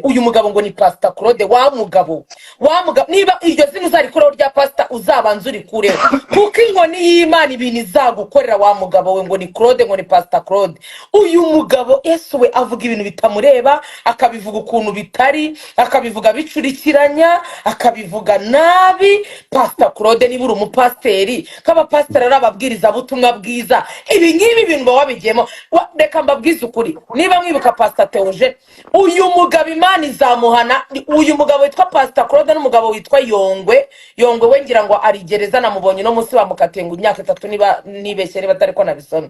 uyu mugabo ngo ni Pastor Claude. Wa mugabo niba iryo zina uzarikuraho rya pastor uzabanza urikureho, kuko inkoni y'Imana ibintu izagukorera wa mugabo we ngo ni Claude, ngo ni Pastor Claude. Uyu mugabo Yesu we avuga ibintu bitamureba, akabivuga ukuntu bitari, akabivuga bicurikiranya, akabivuga nabi. Pastor Claude niba uri umupasteri, k'abapasteri ari ababwiriza butumwa bwiza, ibi ngibi bintu wabigiyemo. Reka mbabwize ukuri, niba mwibuka Pastor Theogene, uyu mugabo Imana izamuhana. Uyu mugabo witwa Pastor Claude n'umugabo witwa Yongwe we ngira ngo ari gereza, namubonye no munsi bamukatiye ngo imyaka 3 niba nibeshyere batari ko nabisomye.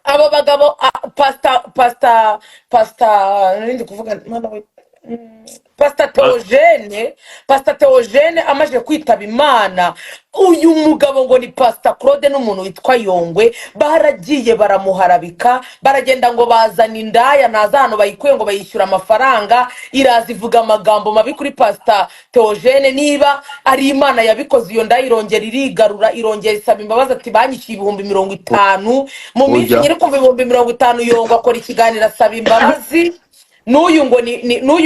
Abo bagabo Pastor nindi kuvuga Pastor Theogene amaje kwitaba Imana, uyu mugabo ngo ni Pastor Claude n'umuntu witwa Yongwe baragiye baramuharabika, baragenda ngo bazana indaya, naza hano bayikuye ngo bayishyura amafaranga, iraza ivuga amagambo mabi kuri Pastor Theogene. Niba ari Imana yabikoze, iyo ndaya irongera irigarura, irongera isaba imbabazi ati banyishyuye 50,000 mu minsi nyiri kumva 50,000. Yongwe akora ikiganiro asaba imbabazi. N'uyu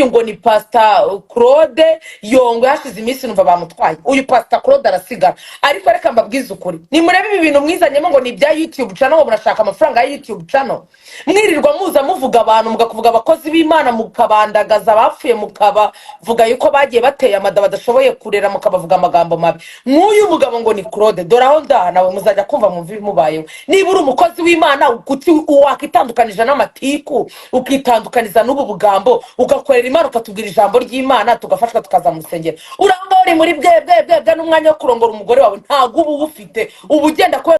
ngo ni Pastor Claude. Yongwe hashize iminsi numva bamutwaye, uyu Pastor Claude arasigara. Ariko reka mbabwize ukuri, nimurebe ibi bintu mwizanyemo ngo ni bya YouTube channel, ngo murashaka amafaranga ya YouTube channel, mwirirwa muza muvuga abantu, mugakuvuga abakozi b'Imana, mukabandagaza abapfuye, mukabavuga yuko bagiye bateye amada badashoboye kurera, mukabavuga amagambo mabi. Nk'uyu mugabo ngo ni Claude, dore aho ndaha nawe muzajya kumva mumva bimubayeho. Niba uri umukozi w'Imana, wakitandukanije n'amatiku, ukitandukaniza n'ubu bugambo, ugakorera Imana, ukatubwira ijambo ry'Imana, tugafashwa tukaza mu rusengero. Urangwa uri muri bwe n'umwanya wo kurongora umugore wawe ntago ubu ufite, ubu ugenda